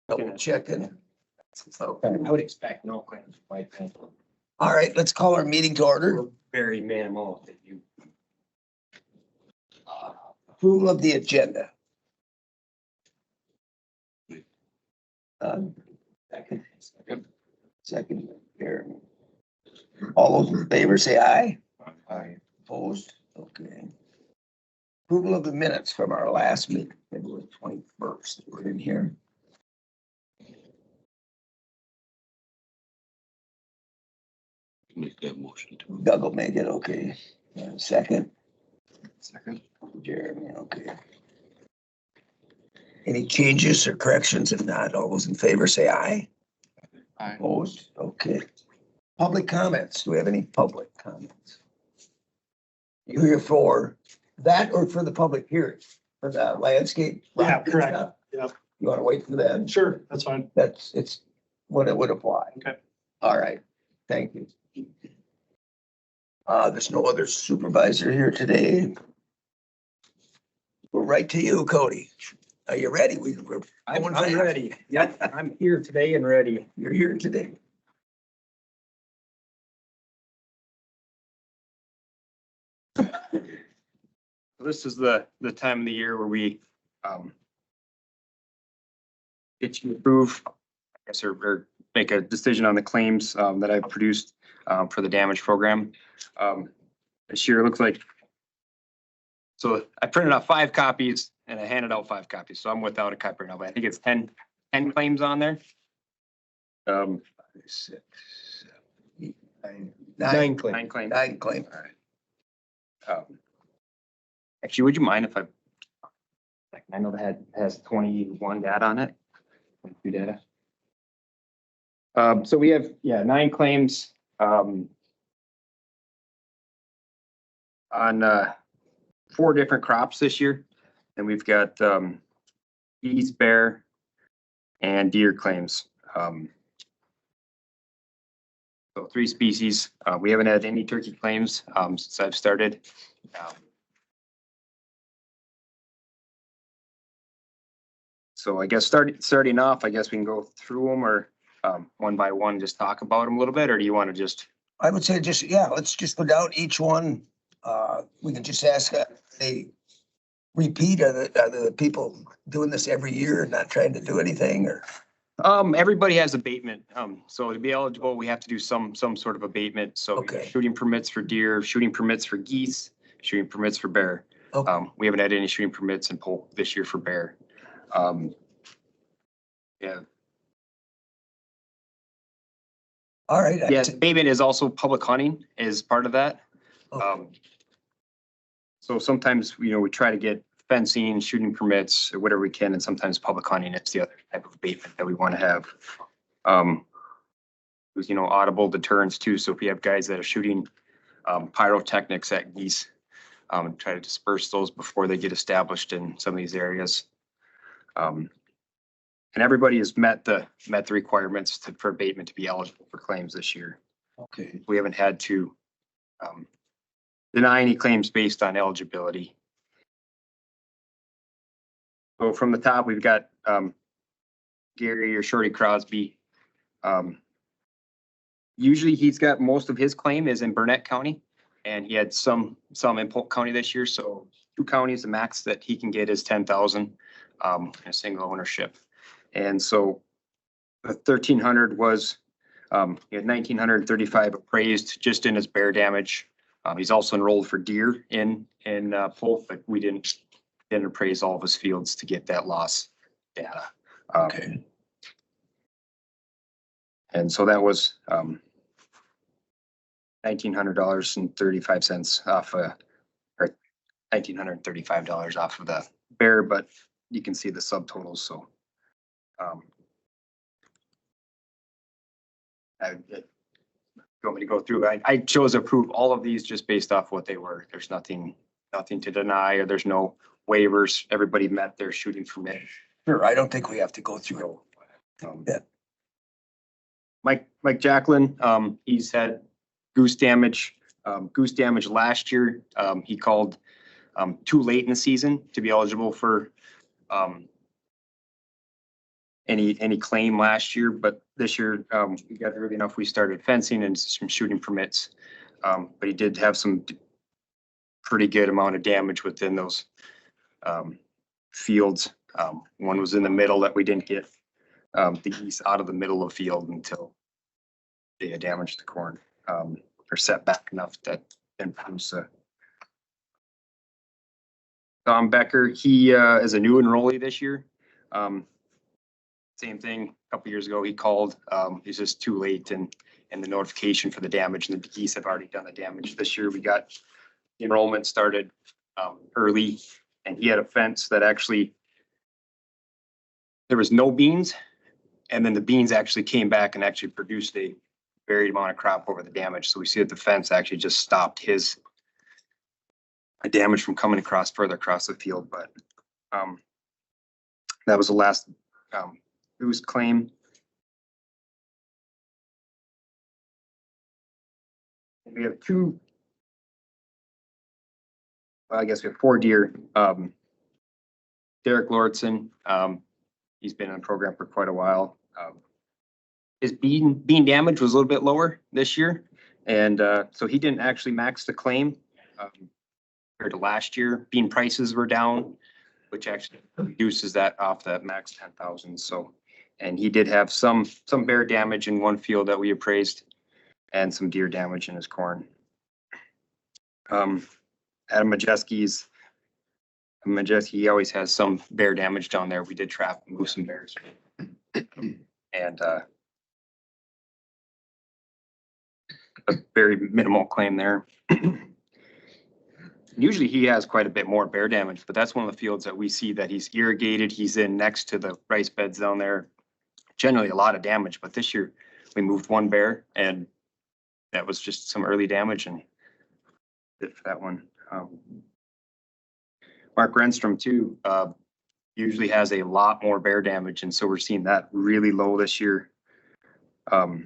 Double checking. I would expect no claims. Quite frankly. All right, let's call our meeting to order. Very minimal that you. Approval of the agenda. Second, Jeremy. All those in favor say aye. Aye. Opposed? Okay. Approval of the minutes from our last meeting, February 21st. We're in here. Make that motion. Doug will make it, okay. Second, Second. Jeremy, okay. Any changes or corrections? If not, all those in favor say aye. Aye. Opposed? Okay. Public comments. Do we have any public comments? You here for that or for the public hearing? For the landscape? Yeah, correct. Yep. You want to wait for that? Sure, that's fine. It's what it would apply. Okay. All right. Thank you. There's no other supervisor here today. We're right to you, Cody. Are you ready? I'm ready. Yep, I'm here today and ready. You're here today. This is the time of the year where we get you to approve, I guess, or make a decision on the claims that I produced for the damage program. This year it looks like, so I printed out 5 copies and I handed out 5 copies. So I'm without a copy right now, but I think it's 10 claims on there. 6, 7, 8, 9, 9 claims. 9 claims. All right. Actually, would you mind if I know that has 21 data on it, 22 data. So we have, 9 claims on 4 different crops this year. And we've got geese, bear, and deer claims. So 3 species. We haven't had any turkey claims since I've started. So I guess starting off, I guess we can go through them or one by one, just talk about them a little bit, or do you want to just? I would say just, let's just go down each one. We can just ask, they repeat, are the people doing this every year and not trying to do anything or? Everybody has abatement. So to be eligible, we have to do some sort of abatement. So Okay. shooting permits for deer, shooting permits for geese, shooting permits for bear. Okay. We haven't had any shooting permits in Polk this year for bear. Yeah. All right. Yes, abatement is also public hunting is part of that. Okay. So sometimes, we try to get fencing, shooting permits, or whatever we can, and sometimes public hunting, it's the other type of abatement that we want to have. With, audible deterrence too. So if we have guys that are shooting pyrotechnics at geese, try to disperse those before they get established in some of these areas. And everybody has met the requirements for abatement to be eligible for claims this year. Okay. We haven't had to deny any claims based on eligibility. So from the top, we've got Gary or Shorty Crosby. Usually he's got most of his claim is in Burnett County, and he had some in Polk County this year. So 2 counties, the max that he can get is 10,000 in a single ownership. And so the 1,300 was, he had 1,935 appraised just in his bear damage. He's also enrolled for deer in Polk, but we didn't appraise all of his fields to get that loss data. Okay. And so that was $1,900.35 off or $1,935 off of the bear, but you can see the subtotals. So you want me to go through? I chose to approve all of these just based off what they were. There's nothing to deny, or there's no waivers. Everybody met their shooting permit. Sure. I don't think we have to go through it. Yeah. Mike Jacqueline, he's had goose damage last year. He called too late in the season to be eligible for any claim last year, but this year, we got early enough, we started fencing and some shooting permits. But he did have some pretty good amount of damage within those, fields. One was in the middle that we didn't get, the geese out of the middle of the field until they had damaged the corn, or set back enough that didn't produce a. Tom Becker, he, is a new enrollee this year. Same thing, a couple years ago, he called, he's just too late and the notification for the damage, and the geese have already done the damage. This year we got enrollment started, early, and he had a fence that actually, there was no beans, and then the beans actually came back and actually produced a varied amount of crop over the damage. So we see that the fence actually just stopped his damage from coming across further across the field, but that was the last whose claim. We have two, well, I guess we have 4 deer. Derek Lortzen, he's been in the program for quite a while. His bean damage was a little bit lower this year, and so he didn't actually max the claim compared to last year. Bean prices were down, which actually reduces that off that max 10,000. So, and he did have some bear damage in one field that we appraised, and some deer damage in his corn. Adam Majeski, he always has some bear damage down there. We did trap and move some bears. And a very minimal claim there. Usually he has quite a bit more bear damage, but that's one of the fields that we see that he's irrigated. He's in next to the rice beds down there. Generally a lot of damage, but this year we moved one bear and that was just some early damage, and did for that one. Mark Renstrom too, usually has a lot more bear damage, and so we're seeing that really low this year. Bill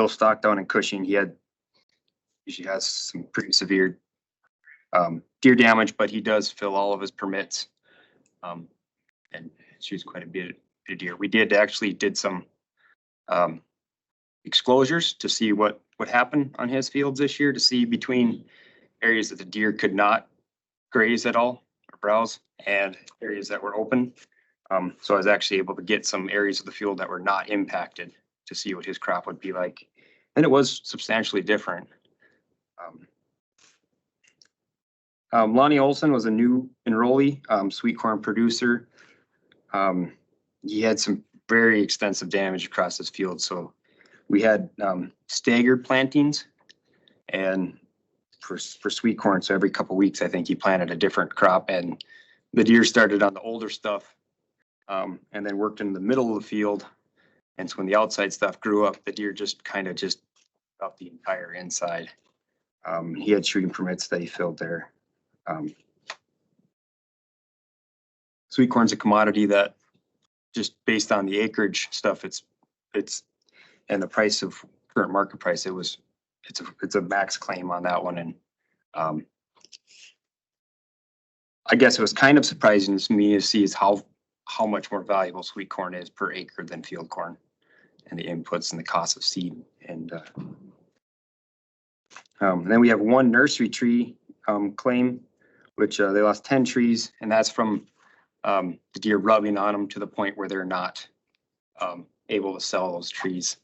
Stockdown in Cushing, he usually has some pretty severe deer damage, but he does fill all of his permits, and shoots quite a bit of deer. We did some exclosures to see what happened on his fields this year, to see between areas that the deer could not graze at all or browse and areas that were open. So I was actually able to get some areas of the field that were not impacted to see what his crop would be like. And it was substantially different. Lonnie Olson was a new enrollee, sweet corn producer. He had some very extensive damage across his field. So we had staggered plantings, and for sweet corn. So every couple of weeks, I think he planted a different crop, and the deer started on the older stuff, and then worked in the middle of the field. And so when the outside stuff grew up, the deer just up the entire inside. He had shooting permits that he filled there. Sweet corn's a commodity that, just based on the acreage stuff, it's and the price of current market price, it's a max claim on that one. And I guess it was kind of surprising to me to see is how much more valuable sweet corn is per acre than field corn, and the inputs and the cost of seed. And then we have one nursery tree claim, which they lost 10 trees, and that's from the deer rubbing on them to the point where they're not able to sell those trees.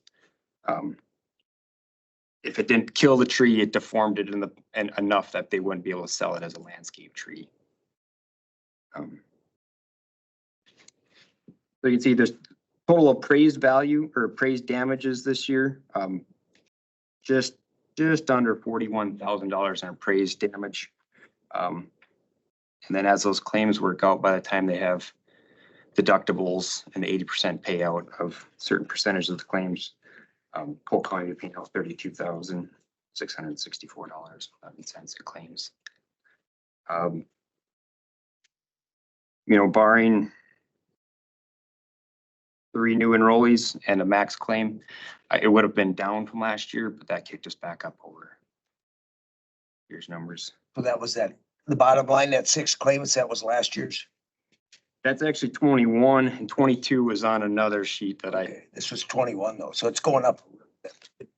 If it didn't kill the tree, it deformed it enough that they wouldn't be able to sell it as a landscape tree. So you can see there's total appraised value or appraised damages this year. Just under $41,000 in appraised damage. And then as those claims work out, by the time they have deductibles and 80% payout of certain percentage of the claims, Polk County paying out $32,664.11 in claims. Barring 3 new enrollees and a max claim, it would have been down from last year, but that kicked us back up over year's numbers. So that was the bottom line, that 6 claimants, that was last year's. That's actually 21 and 22 was on another sheet that I Okay, this was 21 though, so it's going up a little bit.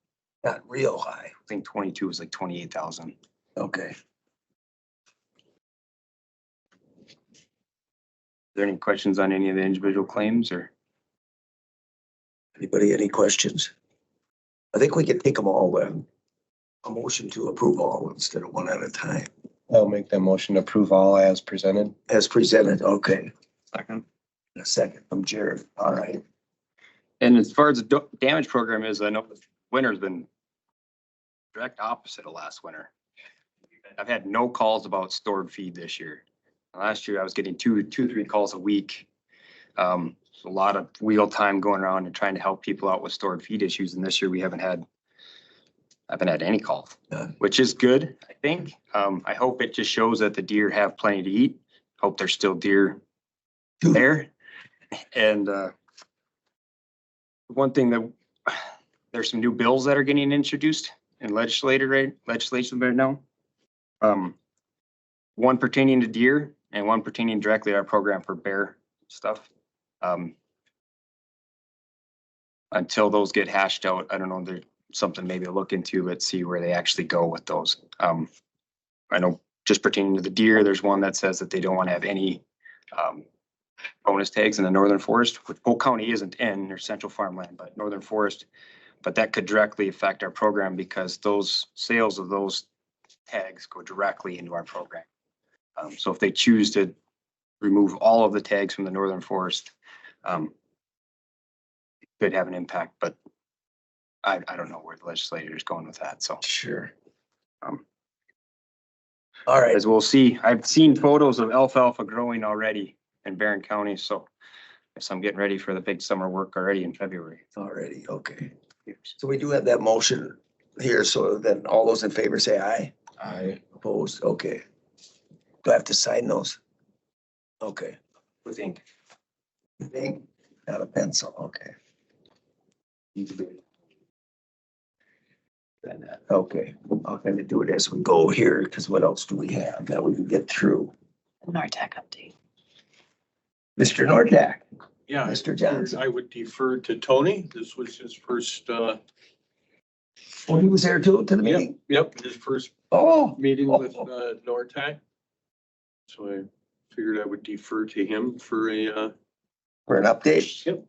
Not real high. think 22 was like 28,000. Okay. Is there any questions on any of the individual claims or? Anybody, any questions? I think we can take them all then. A motion to approve all instead of one at a time. I'll make that motion to approve all as presented. As presented, okay. Second. A second from Jared. All right. And as far as the damage program is, I know the winter's been direct opposite of last winter. I've had no calls about stored feed this year. Last year I was getting two, 3 calls a week. A lot of wheel time going around and trying to help people out with stored feed issues. And this year we haven't had any calls, None. which is good, I think. I hope it just shows that the deer have plenty to eat. Hope there's still deer there. And one thing that there's some new bills that are getting introduced in legislation right now. One pertaining to deer and one pertaining directly to our program for bear stuff. Until those get hashed out, I don't know, there's something maybe to look into, but see where they actually go with those. I know just pertaining to the deer, there's one that says that they don't want to have any bonus tags in the northern forest, which Polk County isn't in, or central farmland, but northern forest. But that could directly affect our program because those sales of those tags go directly into our program. So if they choose to remove all of the tags from the northern forest, it could have an impact, but I don't know where the legislature is going with that. So Sure. Um, All right. as we'll see, I've seen photos of alfalfa growing already in Barron County. So guess I'm getting ready for the big summer work already in February. Already, okay. So we do have that motion here, so then all those in favor say aye. Aye. Opposed, okay. Do I have to sign those? Okay. With ink. Ink, not a pencil, okay. Okay, I'll kind of do it as we go here, because what else do we have that we can get through? NARTAC update. Mr. Norjack, Yeah. Mr. Johnson. I would defer to Tony. This was his first, Oh, he was there too, to the yep, meeting? his first Oh, meeting with NORTAC. So I figured I would defer to him for a, for an update. Yep.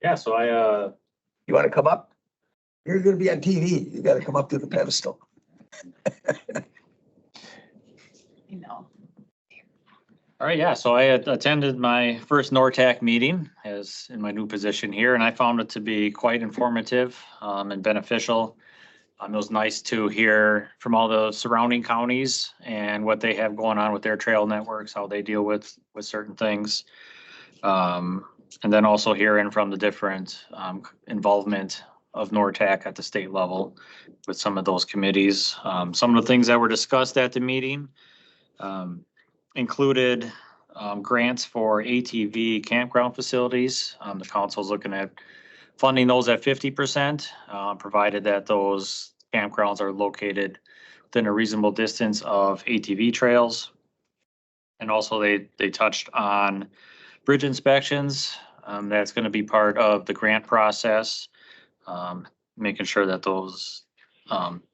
Yeah, so You want to come up? You're gonna be on TV. You gotta come up to the pedestal. You know, all right, yeah, so I had attended my first NORTAC meeting as in my new position here, and I found it to be quite informative and beneficial. It was nice to hear from all the surrounding counties and what they have going on with their trail networks, how they deal with certain things. And then also hearing from the different involvement of NORTAC at the state level with some of those committees. Some of the things that were discussed at the meeting included grants for ATV campground facilities. The council's looking at funding those at 50%, provided that those campgrounds are located within a reasonable distance of ATV trails. And also they touched on bridge inspections. That's going to be part of the grant process, making sure that those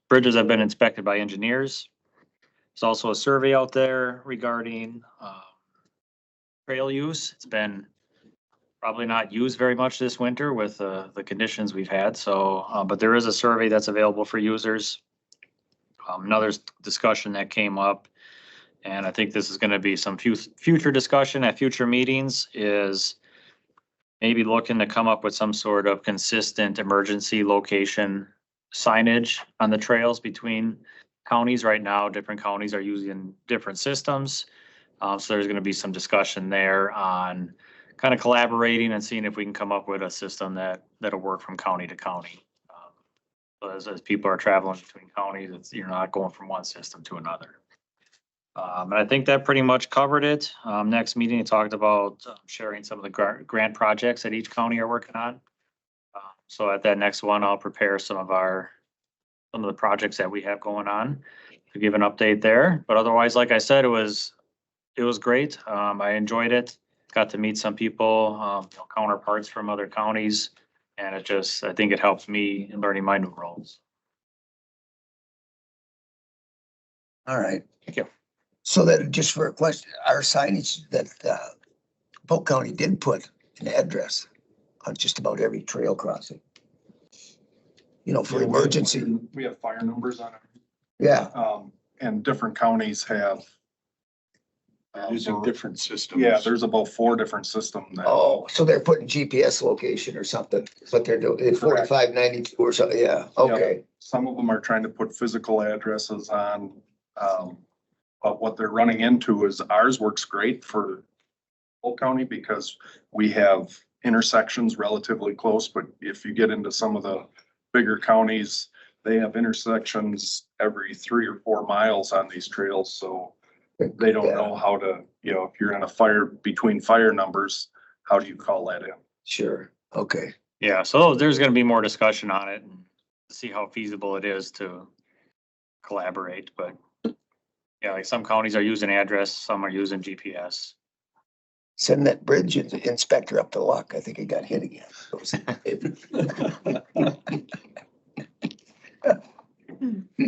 bridges have been inspected by engineers. There's also a survey out there regarding trail use. It's been probably not used very much this winter with the conditions we've had. So, but there is a survey that's available for users. Another discussion that came up, and I think this is going to be some future discussion at future meetings, is maybe looking to come up with some sort of consistent emergency location signage on the trails between counties. Right now, different counties are using different systems. So there's going to be some discussion there on kind of collaborating and seeing if we can come up with a system that'll work from county to county. So as people are traveling between counties, you're not going from one system to another. And I think that pretty much covered it. Next meeting, we talked about sharing some of the grant projects that each county are working on. So at that next one, I'll prepare some of the projects that we have going on to give an update there. But otherwise, like I said, it was great. I enjoyed it. got to meet some people, counterparts from other counties. And it just, I think it helps me in learning my new roles. All right. Thank you. So that, just for a question, our signage that Polk County did put an address on just about every trail crossing. You know, for Yeah, emergency. We have fire numbers on it, Yeah, and different counties have. Using different systems. Yeah, there's about 4 different systems that. oh, so they're putting GPS location or something, is what they're doing, 4592 or something, yeah, okay. Some of them are trying to put physical addresses on, but what they're running into is ours works great for Polk County because we have intersections relatively close, but if you get into some of the bigger counties, they have intersections every 3 or 4 miles on these trails, so they don't Yeah, know how to, if you're in a fire between fire numbers, how do you call that in? sure, okay, Yeah, so there's gonna be more discussion on it and see how feasible it is to collaborate, but yeah, like some counties are using address, some are using GPS. send that bridge inspector up to luck, I think he got hit again.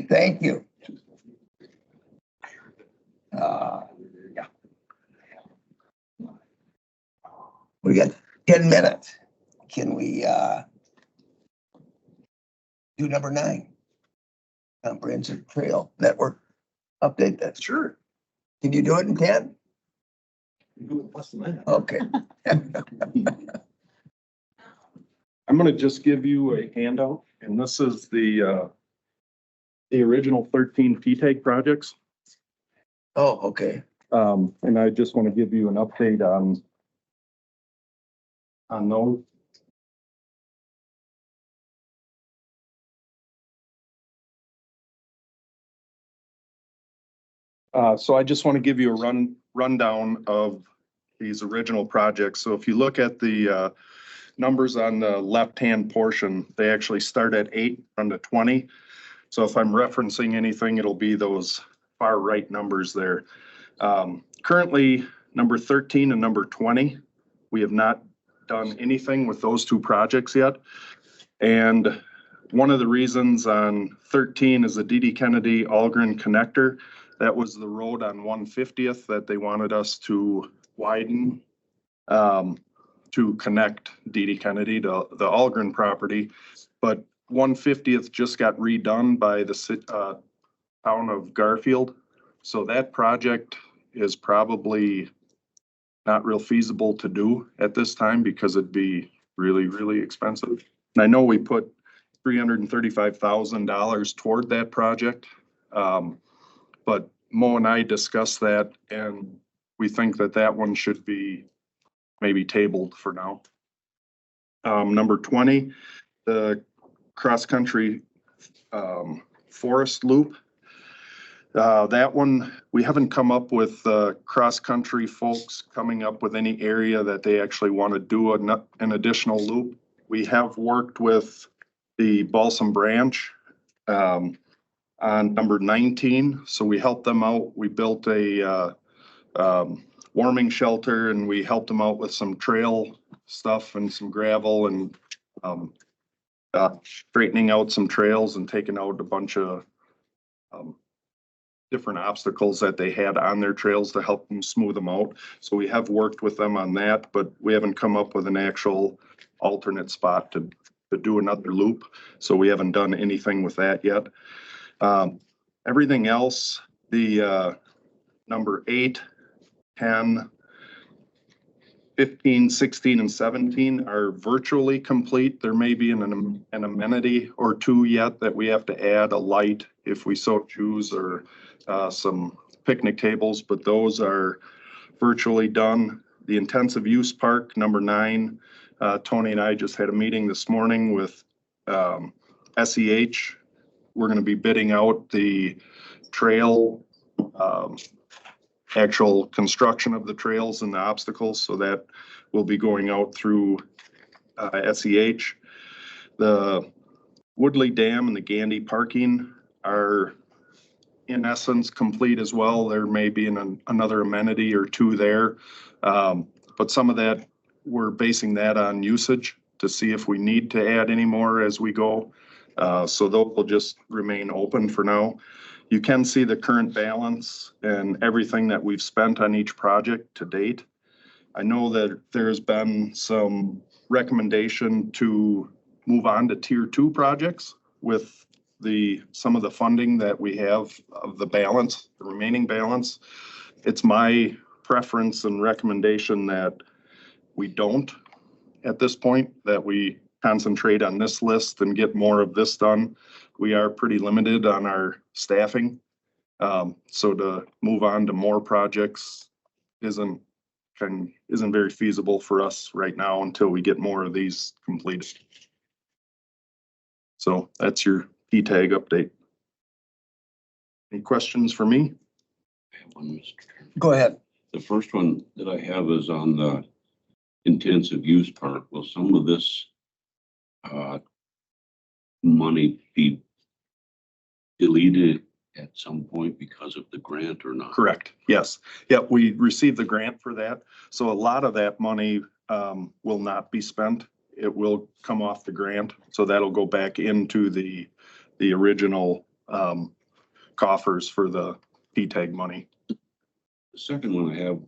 Thank you. Yeah. We got 10 minutes. Can we, do number 9? Comprehensive Trail Network update that? Sure. Can you do it in 10? Less than that. Okay. I'm gonna just give you a handout, and this is the original 13 P-TAG projects. Oh, okay. And I just want to give you an update on those. So I just want to give you a rundown of these original projects. So if you look at the numbers on the left-hand portion, they actually start at 8, run to 20. So if I'm referencing anything, it'll be those far right numbers there. Currently, number 13 and number 20, we have not done anything with those 2 projects yet. And one of the reasons on 13 is the D.D. Kennedy Algren connector. That was the road on 150th that they wanted us to widen to connect D.D. Kennedy to the Algren property. But 150th just got redone by the town of Garfield. So that project is probably not real feasible to do at this time because it'd be really, really expensive. And I know we put $335,000 toward that project. But Mo and I discussed that, and we think that that one should be maybe tabled for now. Number 20, the cross-country forest loop. That one, we haven't come up with cross-country folks coming up with any area that they actually want to do an additional loop. We have worked with the Balsam Branch on number 19. So we helped them out. We built a warming shelter and we helped them out with some trail stuff and some gravel and straightening out some trails and taking out a bunch of different obstacles that they had on their trails to help them smooth them out. So we have worked with them on that, but we haven't come up with an actual alternate spot to do another loop. So we haven't done anything with that yet. Everything else, the number 8, 10, 15, 16, and 17 are virtually complete. There may be an amenity or 2 yet that we have to add, a light if we so choose, or some picnic tables, but those are virtually done. The intensive use park, number 9, Tony and I just had a meeting this morning with SEH. We're going to be bidding out the trail, actual construction of the trails and the obstacles. So that will be going out through SEH. The Woodley Dam and the Gandy parking are in essence complete as well. There may be another amenity or 2 there. but some of that, we're basing that on usage to see if we need to add any more as we go. So those will just remain open for now. You can see the current balance and everything that we've spent on each project to date. I know that there's been some recommendation to move on to tier 2 projects with some of the funding that we have of the balance, the remaining balance. It's my preference and recommendation that we don't at this point, that we concentrate on this list and get more of this done. We are pretty limited on our staffing. So to move on to more projects isn't very feasible for us right now until we get more of these completed. So that's your P-tag update. Any questions for me? I have one, Mr. Chairman. Go ahead. The first one that I have is on the intensive use part. Will some of this money be deleted at some point because of the grant or not? Correct. Yes. Yep. We received the grant for that. So a lot of that money will not be spent. It will come off the grant. So that'll go back into the original coffers for the P-tag money. The second one I have,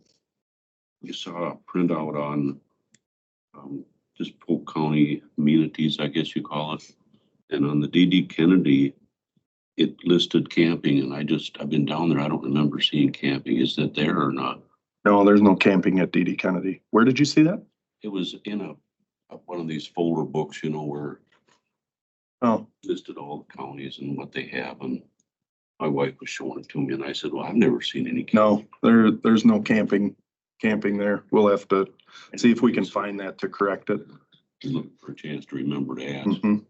you saw a printout on just Polk County amenities, I guess you call it. And on the D.D. Kennedy, it listed camping, and I've been down there. I don't remember seeing camping. Is that there or not? No, there's no camping at D.D. Kennedy. Where did you see that? It was in one of these folder books, you know, where Oh, listed all the counties and what they have. And my wife was showing it to me, and I said, well, I've never seen any. no, there's no camping there. We'll have to see if we can find that to correct it. Looking for a chance to remember to ask. Mhm.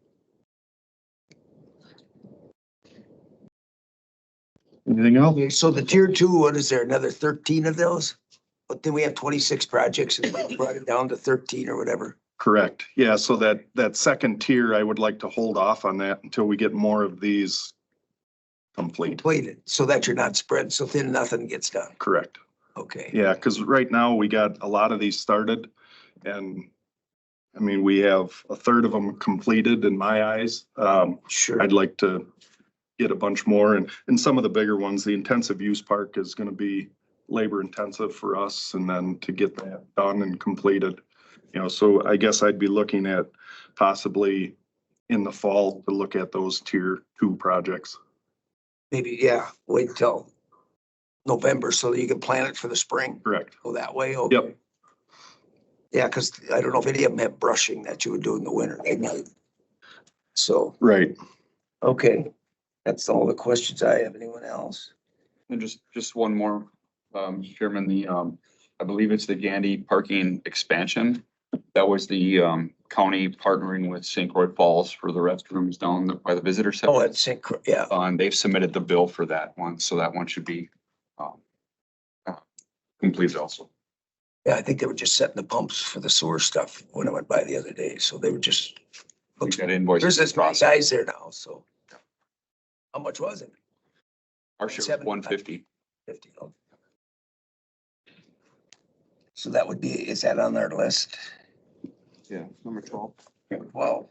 Anything else? Okay, so the tier 2, what is there, another 13 of those? But then we have 26 projects and we brought it down to 13 or whatever. Correct. Yeah, so that second tier, I would like to hold off on that until we get more of these complete. Completed, so that you're not spread so thin, nothing gets done. Correct. Okay. Yeah, because right now we got a lot of these started and I mean, we have a third of them completed in my eyes. Sure. I'd like to get a bunch more and some of the bigger ones, the intensive use park is going to be labor intensive for us and then to get that done and completed. You know, so I guess I'd be looking at possibly in the fall to look at those tier 2 projects. Maybe, yeah, wait till November so that you can plan it for the spring. Correct. Go that way. Okay. Yep. Yeah, because I don't know if any of them have brushing that you would do in the winter. They might. So, Right. okay, that's all the questions I have. Anyone else? And just one more, Chairman, I believe it's the Gandy parking expansion. That was the, county partnering with St. Croix Falls for the restrooms down by the visitor center. Oh, it's yeah. And they've submitted the bill for that one, so that one should be, completed also. Yeah, I think they were just setting the pumps for the sewer stuff when I went by the other day. So they were just, I think that invoice. there's this many guys there now, so. How much was it? Our share was 150. 50. Okay. So that would be, is that on our list? Yeah, number 12. Well,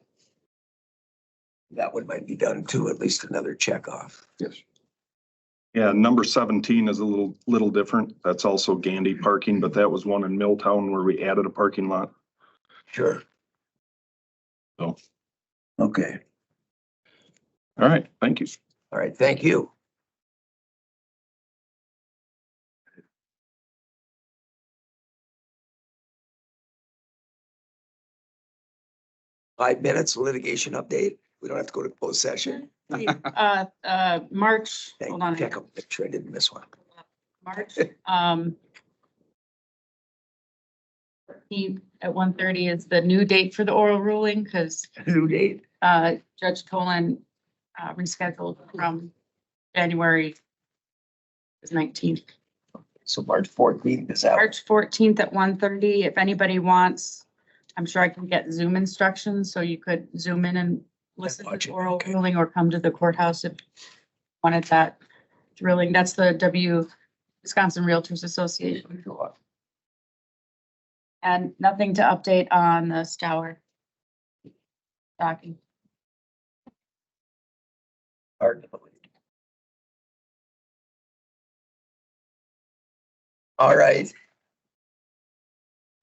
that one might be done too, at least another check off. Yes. Yeah, number 17 is a little different. That's also Gandy parking, but that was one in Milltown where we added a parking lot. Sure. So, Okay, all right, thank you. all right, thank you. Five minutes litigation update. We don't have to go to closed session. March, hold on. Check up, make sure I didn't miss one. March, at 1:30 is the new date for the oral ruling, because, New date. Judge Tolan, rescheduled from January 19th. So March 14th is out. March 14th at 1:30. If anybody wants, I'm sure I can get Zoom instructions, so you could Zoom in and listen to watch the it, oral okay. ruling or come to the courthouse if you wanted that thrilling. That's the Wisconsin Realtors Association. And nothing to update on the Stour docking. Hard to believe. All right.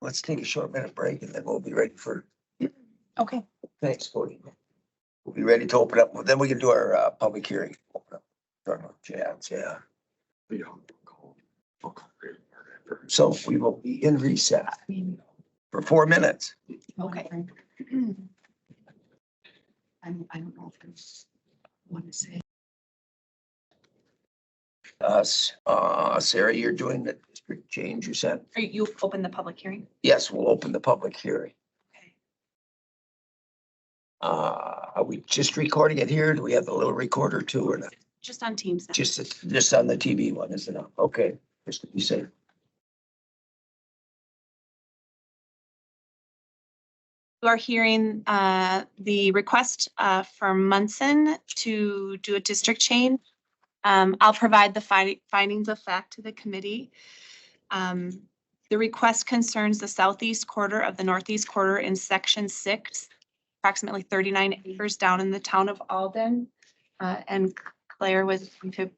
Let's take a short minute break and then we'll be ready for, Okay. thanks, Cody. We'll be ready to open up, then we can do our public hearing. Open up. Start with Chad's, yeah. So we will be in recess for 4 minutes. Okay. I don't know if there's one to say. Sarah, you're doing the district change, you said? You open the public hearing? Yes, we'll open the public hearing. Okay. Are we just recording it here? Do we have the little recorder too or not? Just on Teams. then. Just on the TV one, isn't it? Okay, just to be safe. You are hearing the request from Munson to do a district change. I'll provide the findings of fact to the committee. The request concerns the southeast quarter of the northeast quarter in section 6, approximately 39 acres down in the town of Alden. And Claire was going to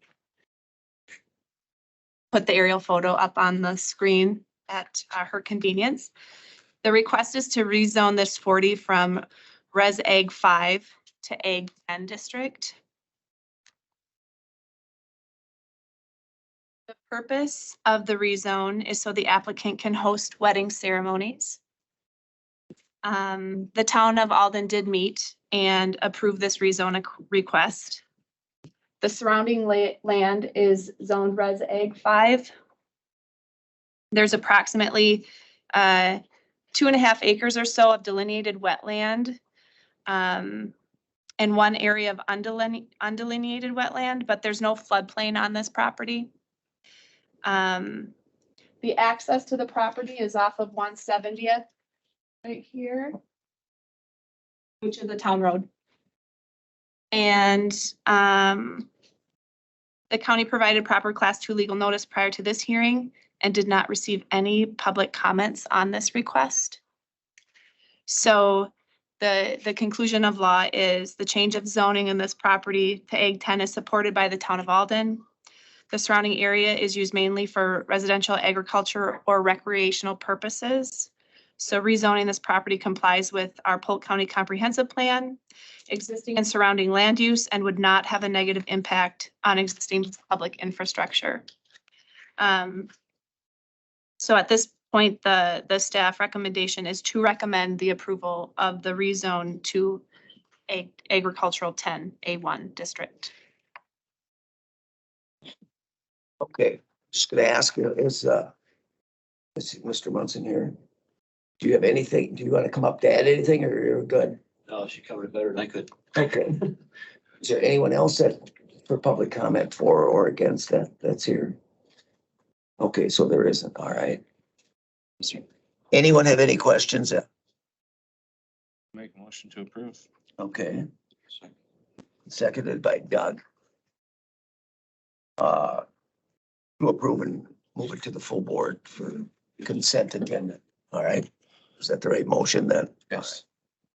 put the aerial photo up on the screen at her convenience. The request is to rezone this 40 from Res Ag 5 to Ag 10 district. The purpose of the rezone is so the applicant can host wedding ceremonies. The town of Alden did meet and approve this rezone request. The surrounding land is zoned Res Ag 5. There's approximately 2.5 acres or so of delineated wetland, and one area of undelineated wetland, but there's no floodplain on this property. The access to the property is off of 170th right here, which is the town road. And the county provided proper class 2 legal notice prior to this hearing and did not receive any public comments on this request. So the conclusion of law is the change of zoning in this property to Ag 10 is supported by the town of Alden. The surrounding area is used mainly for residential, agriculture, or recreational purposes. So rezoning this property complies with our Polk County Comprehensive Plan, existing and surrounding land use, and would not have a negative impact on existing public infrastructure. So at this point, the staff recommendation is to recommend the approval of the rezone to agricultural 10 A1 district. Okay, just gonna ask you, is Mr. Munson here? Do you have anything, do you want to come up to add anything or you're good? No, she covered it better than I could. Okay. Is there anyone else that for public comment for or against that's here? Okay, so there isn't, all right. Anyone have any questions? Make a motion to approve. Okay. Seconded by Doug. To approve and move it to the full board for consent agenda. All right. Is that the right motion then? Yes.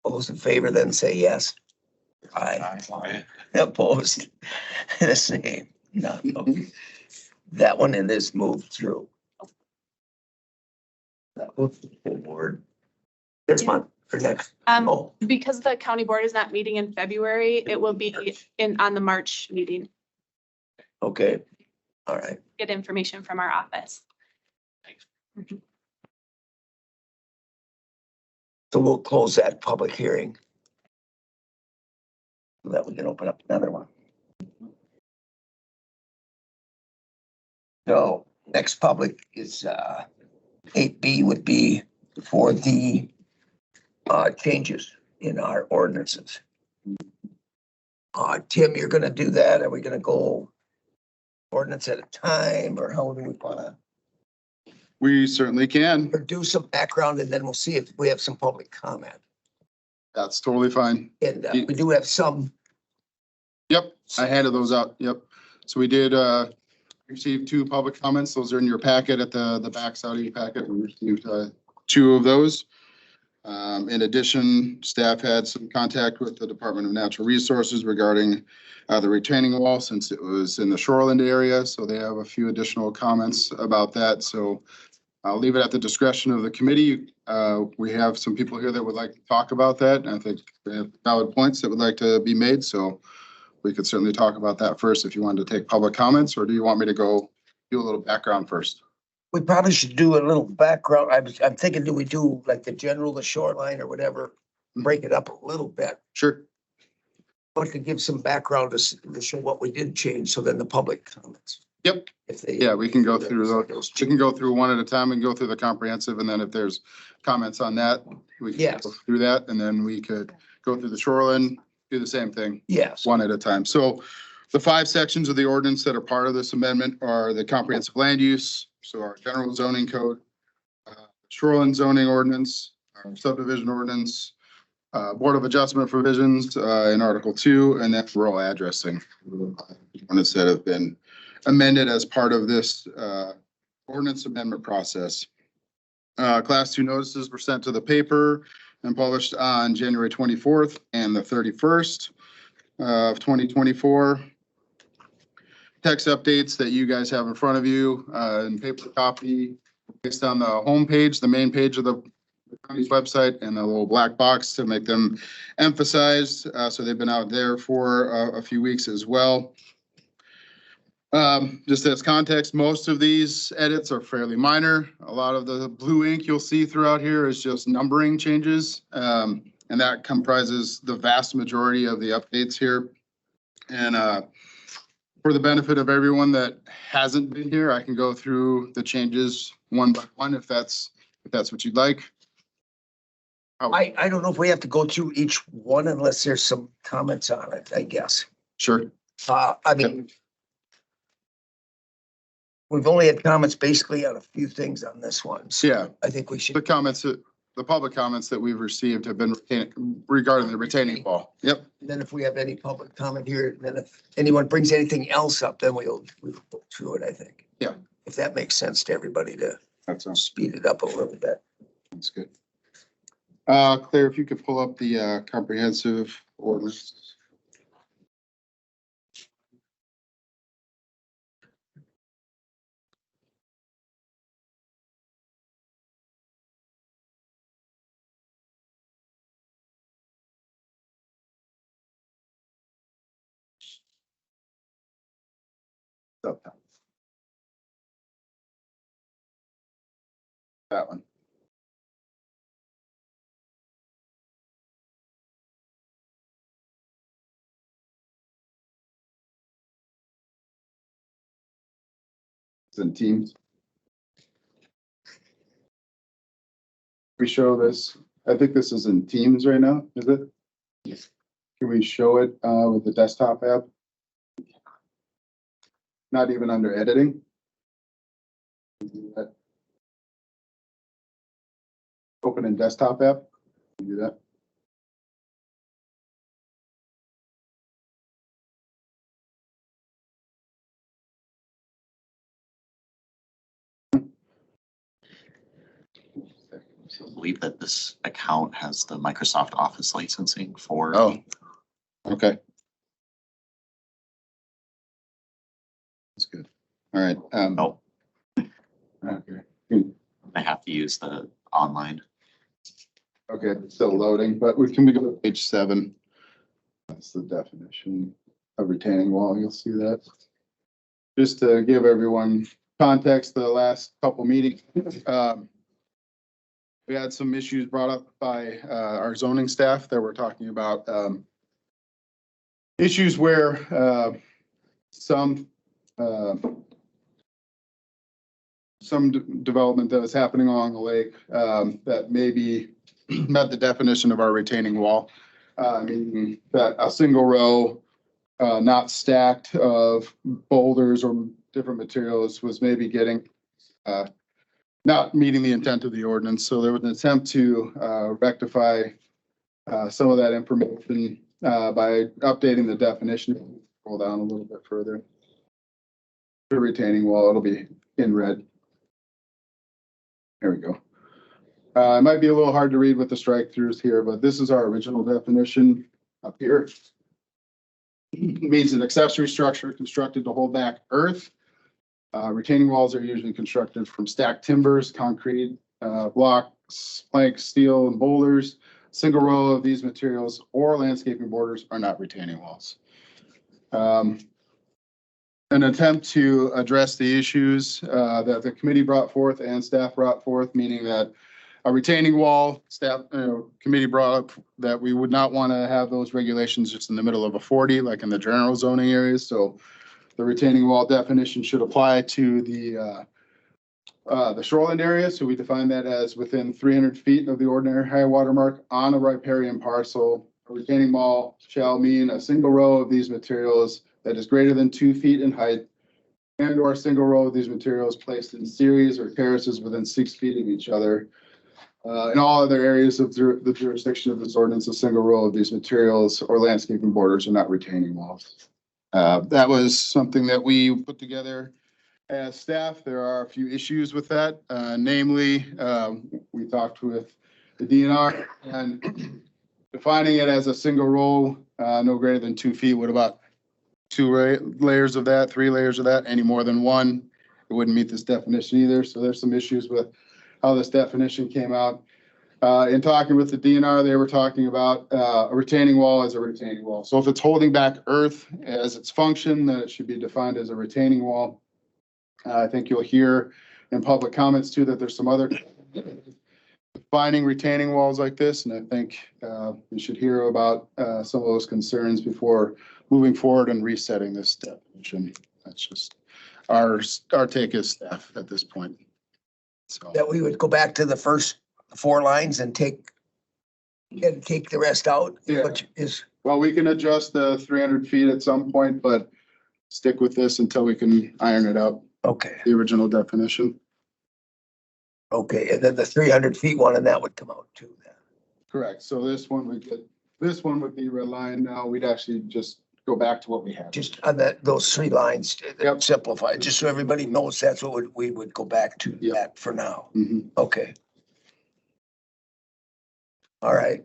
All those in favor then say yes. Aye. Opposed. The same. No. Okay. That one and this moved through. That was the full board. This month or next? Oh, Because the county board is not meeting in February, it will be on the March meeting. okay. All right. Get information from our office. So we'll close that public hearing. So that we can open up another one. So next public is 8B would be for the changes in our ordinances. Tim, you're gonna do that. Are we gonna go ordinance at a time or how do we wanna? We certainly can. Or do some background and then we'll see if we have some public comment. That's totally fine. And we do have some. Yep, I handed those out. Yep. So we did receive 2 public comments. Those are in your packet at the back side of your packet. We received two of those. In addition, staff had some contact with the Department of Natural Resources regarding the retaining wall since it was in the shoreland area. So they have a few additional comments about that. So I'll leave it at the discretion of the committee. We have some people here that would like to talk about that. And I think they have valid points that would like to be made. So we could certainly talk about that first if you wanted to take public comments, or do you want me to go do a little background first? We probably should do a little background. I'm thinking, do we do like the general, the shoreline or whatever? Break it up a little bit, Sure. but to give some background to show what we did change. So then the public comments. Yep. If they. Yeah, we can go through those. We can go through one at a time and go through the comprehensive. And then if there's comments on that, we can Yes. go through that. And then we could go through the shoreline, do the same thing. Yes. One at a time. So the 5 sections of the ordinance that are part of this amendment are the comprehensive land use, so our general zoning code, shoreline zoning ordinance, our subdivision ordinance, Board of Adjustment provisions in Article 2, and then rural addressing. Ordinance that have been amended as part of this ordinance amendment process. Class 2 notices were sent to the paper and published on January 24th and the 31st of 2024. Text updates that you guys have in front of you in paper copy based on the homepage, the main page of the county's website, and the little black box to make them emphasized. So they've been out there for a few weeks as well. Just as context, most of these edits are fairly minor. A lot of the blue ink you'll see throughout here is just numbering changes. And that comprises the vast majority of the updates here. And for the benefit of everyone that hasn't been here, I can go through the changes one by one if that's what you'd like. I don't know if we have to go through each one unless there's some comments on it, I guess. Sure. I mean, we've only had comments basically on a few things on this one. So Yeah. I think we should. The comments, the public comments that we've received have been regarding the retaining wall. Yep. And then if we have any public comment here, then if anyone brings anything else up, then we'll go through it, I think. Yeah. If that makes sense to everybody to That sounds speed it up a little bit. good. Claire, if you could pull up the comprehensive ordinance. That one. It's in Teams. We show this, I think this is in Teams right now, is it? Yes. Can we show it with the desktop app? Not even under editing? Open in desktop app? Do that. I believe that this account has the Microsoft Office licensing for. Oh, okay. That's good. All right. Oh, Okay. I have to use the online. Okay, it's still loading, but we can go to page 7. That's the definition of retaining wall. You'll see that. Just to give everyone context, the last couple meetings, we had some issues brought up by our zoning staff that were talking about issues where some development that was happening along the lake that maybe met the definition of our retaining wall. Meaning that a single row, not stacked, of boulders or different materials was maybe getting not meeting the intent of the ordinance. So there was an attempt to rectify some of that information by updating the definition. Scroll down a little bit further. The retaining wall, it'll be in red. There we go. It might be a little hard to read with the strike throughs here, but this is our original definition up here. It means an accessory structure constructed to hold back earth. Retaining walls are usually constructed from stacked timbers, concrete, blocks, planks, steel, and boulders. Single row of these materials or landscaping borders are not retaining walls. An attempt to address the issues that the committee brought forth and staff brought forth, meaning that a retaining wall, staff, committee brought up that we would not want to have those regulations just in the middle of a 40, like in the general zoning areas. So the retaining wall definition should apply to the shoreline area. So we define that as within 300 feet of the ordinary high water mark on a riparian parcel. A retaining wall shall mean a single row of these materials that is greater than 2 feet in height and or a single row of these materials placed in series or terraces within 6 feet of each other. In all other areas of the jurisdiction of this ordinance, a single row of these materials or landscaping borders are not retaining walls. That was something that we put together as staff. There are a few issues with that. Namely, we talked with the DNR and defining it as a single row, no greater than 2 feet, what about 2 layers of that, 3 layers of that, any more than one, it wouldn't meet this definition either. So there's some issues with how this definition came out. In talking with the DNR, they were talking about a retaining wall as a retaining wall. So if it's holding back earth as its function, then it should be defined as a retaining wall. I think you'll hear in public comments too that there's some other defining retaining walls like this, and I think we should hear about some of those concerns before moving forward and resetting this definition. That's just our take as staff at this point. So That we would go back to the first 4 lines and take the rest out, Yeah. which is, well, we can adjust the 300 feet at some point, but stick with this until we can iron it out, okay, the original definition. okay, and then the 300 feet one, and that would come out too then. Correct. So this one would be red line now. We'd actually just go back to what we had. Just on those 3 lines, Yep. simplify, just so everybody knows that's what we would go back to Yep. that for now. Mhm. Okay. All right.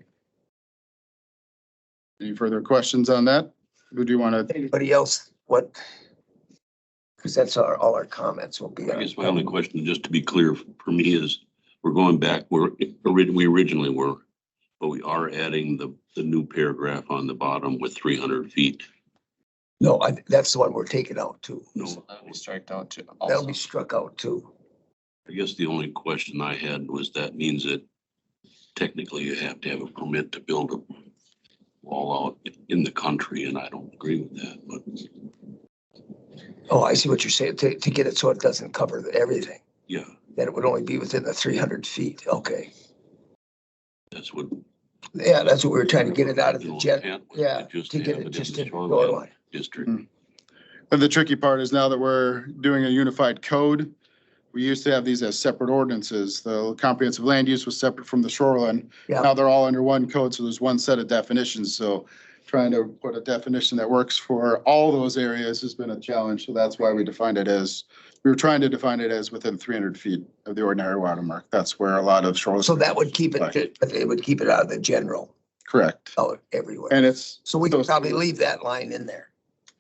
Any further questions on that? Who do you want to? Anybody else? What? Because that's all our comments will be. I guess my only question, just to be clear for me, is we're going back where we originally were, but we are adding the new paragraph on the bottom with 300 feet. No, that's the one we're taking out too. No, That'll be striked out too. That'll be struck out too. I guess the only question I had was that means that technically you have to have a permit to build a wall out in the country, and I don't agree with that, but Oh, I see what you're saying, to get it so it doesn't cover everything, yeah, that it would only be within the 300 feet. Okay. that's what. Yeah, that's what we were trying to get it out of the original jet. intent was, Yeah, just to get have it in just the in shoreline shoreline. District. But the tricky part is now that we're doing a unified code, we used to have these as separate ordinances. The comprehensive land use was separate from the shoreline. Yeah. Now they're all under one code, so there's one set of definitions. So trying to put a definition that works for all those areas has been a challenge. So that's why we were trying to define it as within 300 feet of the ordinary watermark. That's where a lot of shoreline. So that would keep it, but it would keep it out of the general, Correct. everywhere. And it's. So we could probably leave that line in there.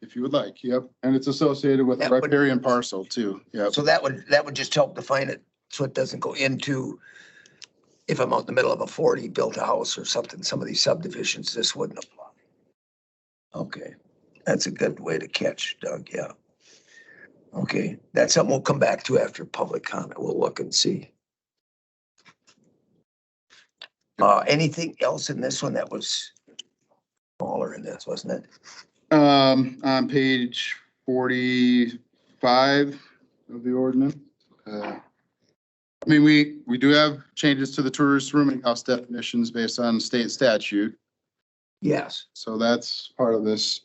If you would like, yep. And it's associated with the That would- riparian parcel too. Yep. So that would just help define it, so it doesn't go into, if I'm out in the middle of a 40, built a house or something, some of these subdivisions, this wouldn't apply. Okay, that's a good way to catch, Doug, yeah. Okay, that's something we'll come back to after public comment. We'll look and see. Anything else in this one that was smaller in this, wasn't it? On page 45 of the ordinance. I mean, we do have changes to the tourist rooming house definitions based on state statute. Yes. So that's part of this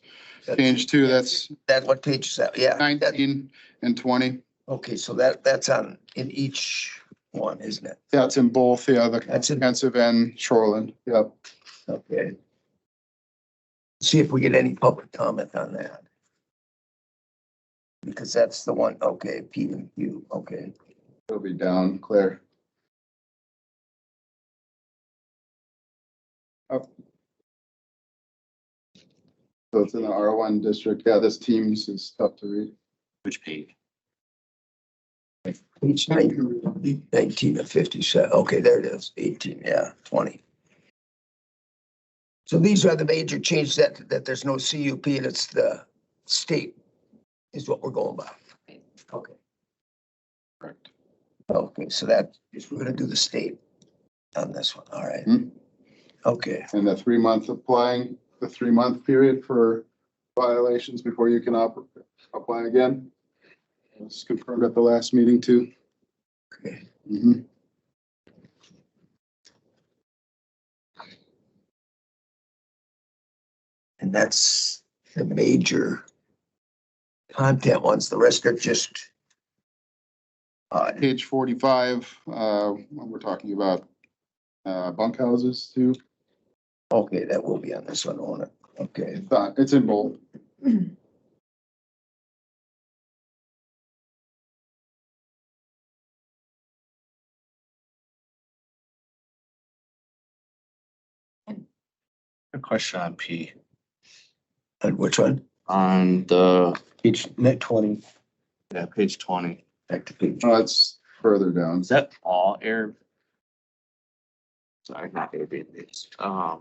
That's- change too. That's what page is that? Yeah. 19 and 20. Okay, so that's in each one, isn't it? That's in both, yeah, the That's in- comprehensive and shoreline. Yep. Okay. See if we get any public comment on that. Because that's the one, okay, P and Q, okay. It'll be down, Claire. So it's in the R1 district. Yeah, this Teams is tough to read. Which page? Page 19 of 57. Okay, there it is. 18, yeah, 20. So these are the major changes that there's no CUP and it's the state is what we're going by. Okay. Correct. Okay, so that is, we're gonna do the state on this one. All right. Hmm. Okay, And the 3 month applying, the 3 month period for violations before you can apply again. It was confirmed at the last meeting too. okay. Mhm. And that's the major content ones. The rest are just Page 45, when we're talking about bunkhouses too. okay, that will be on this one, won't it? Okay. It's in bold. A question on P. And which one? On the, Page net 20. yeah, page 20. Back to page. Oh, it's further down. Is that all air? Sorry, not Airbnbs.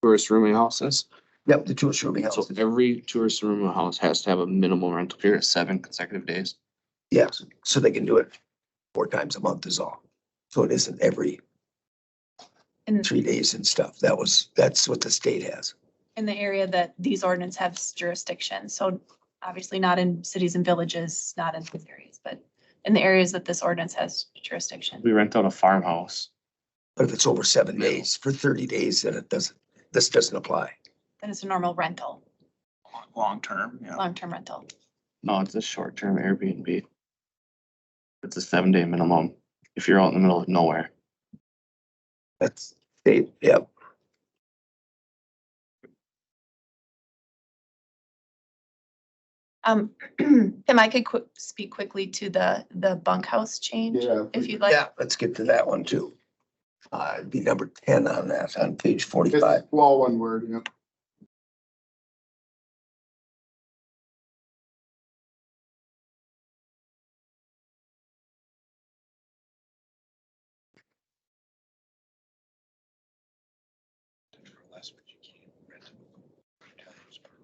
Tourist rooming houses. Yep, the tourist rooming So houses. every tourist rooming house has to have a minimum rental period of 7 consecutive days. Yes, so they can do it 4 times a month is all. So it isn't every In, 3 days and stuff. That's what the state has. in the area that these ordinance have jurisdiction. So obviously not in cities and villages, not in these areas, but in the areas that this ordinance has jurisdiction. We rent out a farmhouse. But if it's over 7 days for 30 days, then this doesn't apply. Then it's a normal rental, Long term, yeah. long-term rental. No, it's a short-term Airbnb. It's a 7-day minimum if you're out in the middle of nowhere. That's state, yep. Tim, I could speak quickly to the bunkhouse change, Yeah. if you'd like. Yeah, let's get to that one too. It'd be number 10 on that, on page It's 45. all one word, yeah.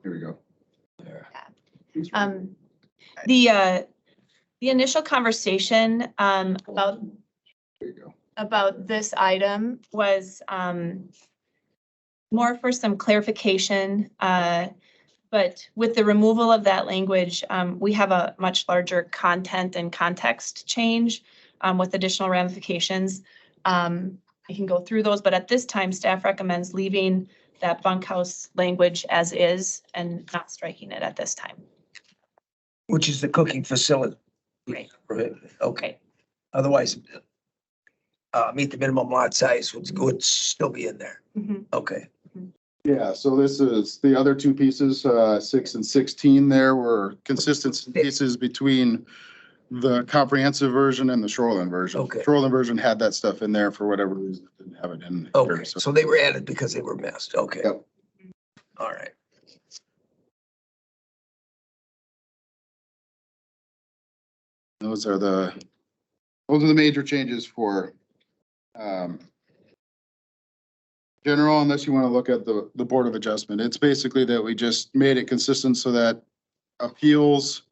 Here we go. The initial conversation, about There you go. about this item was more for some clarification. But with the removal of that language, we have a much larger content and context change with additional ramifications. I can go through those, but at this time, staff recommends leaving that bunkhouse language as is and not striking it at this time. Which is the cooking facility. Right. Okay. Otherwise, meet the minimum lot size would still be in there. Mhm. Okay. Yeah, so this is the other two pieces, 6 and 16 there were consistent pieces between the comprehensive version and the shoreline version. Okay. Shoreline version had that stuff in there for whatever reason, didn't have it in. Okay, here, so they were added because they were missed. Okay. Yep. All right. Those are the major changes for general, unless you want to look at the Board of Adjustment. It's basically that we just made it consistent so that appeals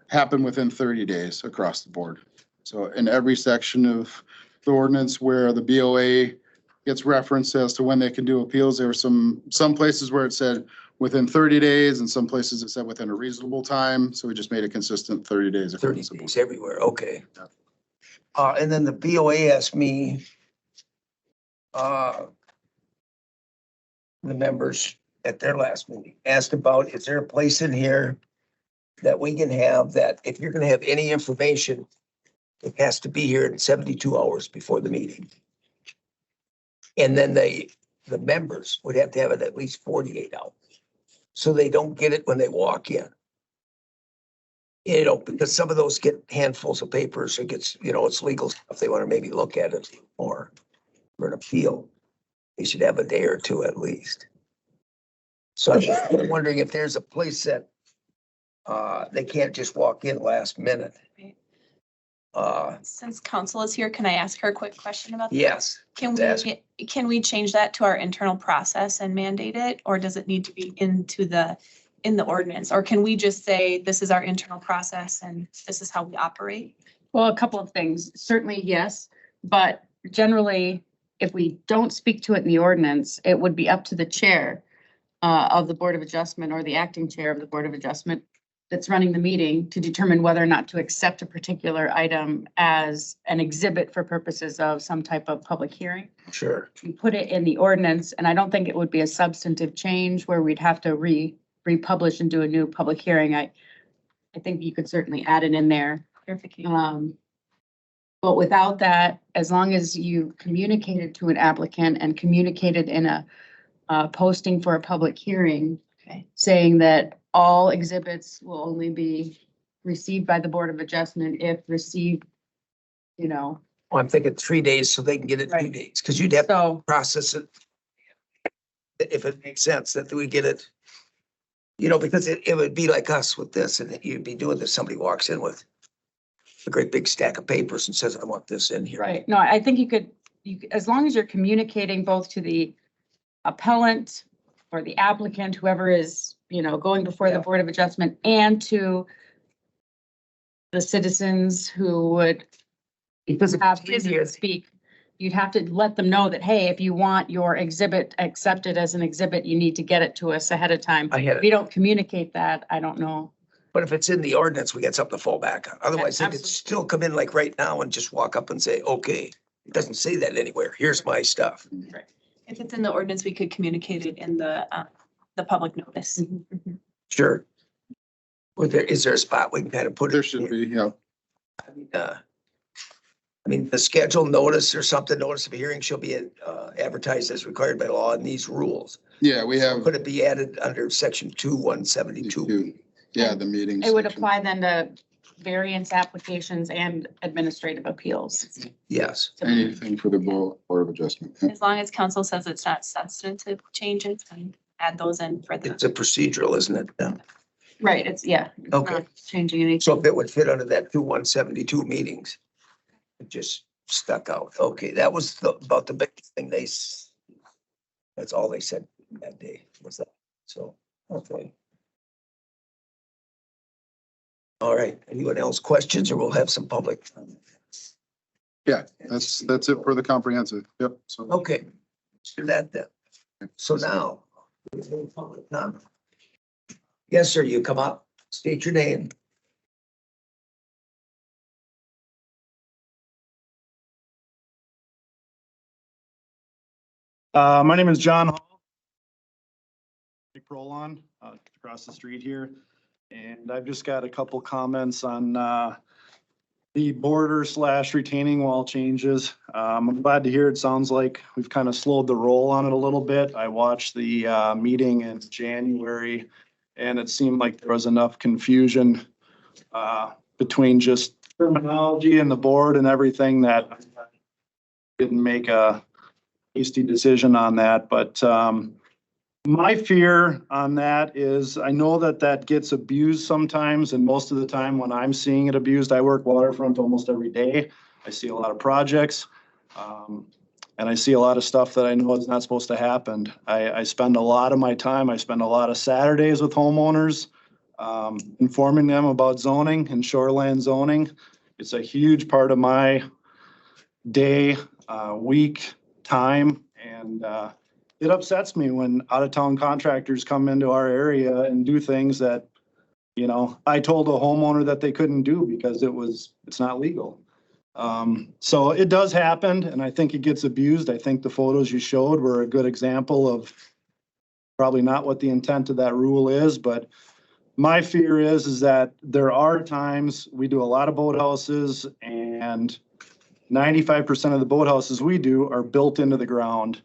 happen within 30 days across the board. So in every section of the ordinance where the BOA gets referenced as to when they can do appeals, there were some places where it said within 30 days and some places it said within a reasonable time. So we just made it consistent 30 days. 30 days everywhere. Okay. And then the BOA asked me, the members at their last meeting asked about, is there a place in here that we can have that if you're gonna have any information, it has to be here in 72 hours before the meeting. And then the members would have to have it at least 48 hours. So they don't get it when they walk in. You know, because some of those get handfuls of papers, it gets, it's legal stuff. They want to maybe look at it or for an appeal. they should have a day or two at least. So I'm wondering if there's a place that they can't just walk in last minute. Since council is here, can I ask her a quick question about that? Yes. Can Ask. can we change that to our internal process and mandate it, or does it need to be in the ordinance? Or can we just say, this is our internal process and this is how we operate? Well, a couple of things. Certainly, yes, but generally, if we don't speak to it in the ordinance, it would be up to the chair of the Board of Adjustment or the acting chair of the Board of Adjustment that's running the meeting to determine whether or not to accept a particular item as an exhibit for purposes of some type of public hearing. Sure. You put it in the ordinance, and I don't think it would be a substantive change where we'd have to republish and do a new public hearing. I think you could certainly add it in there. But without that, as long as you communicated to an applicant and communicated in a posting for a public hearing, Okay. saying that all exhibits will only be received by the Board of Adjustment if received, Well, I'm thinking 3 days so they can get it 2 Right. days, because you'd have to So, process it. If it makes sense that we get it, because it would be like us with this, and you'd be doing this, somebody walks in with a great big stack of papers and says, I want this in here. right, no, I think as long as you're communicating both to the appellant or the applicant, whoever is, going before the Yeah. Board of Adjustment, and to the citizens who would Because have it's reason easier. to speak, you'd have to let them know that, hey, if you want your exhibit accepted as an exhibit, you need to get it to us ahead of time. I had If you it, don't communicate that, I don't know. but if it's in the ordinance, we get something to fall back on. Otherwise, they could absolutely. still come in like right now and just walk up and say, okay, it doesn't say that anywhere. Here's my stuff. If it's in the ordinance, we could communicate it in the public notice. Sure. Is there a spot we can kind of put it? There should be, yeah. I mean, the schedule notice or something, notice of a hearing shall be advertised as required by law in these rules. Yeah, we have. Could it be added under section 2:172? Yeah, the meetings. It would apply then to variance applications and administrative appeals. Yes. Anything for the Board of Adjustment. Yeah. As long as council says it's not substantive changes, and add those in for the. It's a procedural, isn't it? Yeah. Right, it's it's Okay. not changing anything. So if it would fit under that 2:172 meetings, it just stuck out. Okay, that was about the big thing that's all they said that day was that. So, okay. All right, anyone else questions, or we'll have some public? Yeah, that's it for the comprehensive. Yep. So Okay, let's do that then. So now. Yes, sir, you come up, state your name. My name is John Hall. Prolon, across the street here. And I've just got a couple comments on, the border / retaining wall changes. I'm glad to hear it sounds like we've kind of slowed the roll on it a little bit. I watched the, meeting in January and it seemed like there was enough confusion, between just terminology and the board and everything that I didn't make a hasty decision on that, but, my fear on that is I know that gets abused sometimes, and most of the time when I'm seeing it abused, I work waterfront almost every day. I see a lot of projects, and I see a lot of stuff that I know is not supposed to happen. I spend a lot of my time, I spend a lot of Saturdays with homeowners, informing them about zoning and shoreline zoning. It's a huge part of my day, week, time, and, it upsets me when out-of-town contractors come into our area and do things that, I told a homeowner that they couldn't do because it's not legal. So it does happen, and I think it gets abused. I think the photos you showed were a good example of probably not what the intent of that rule is, but my fear is that there are times we do a lot of boathouses, and 95% of the boathouses we do are built into the ground.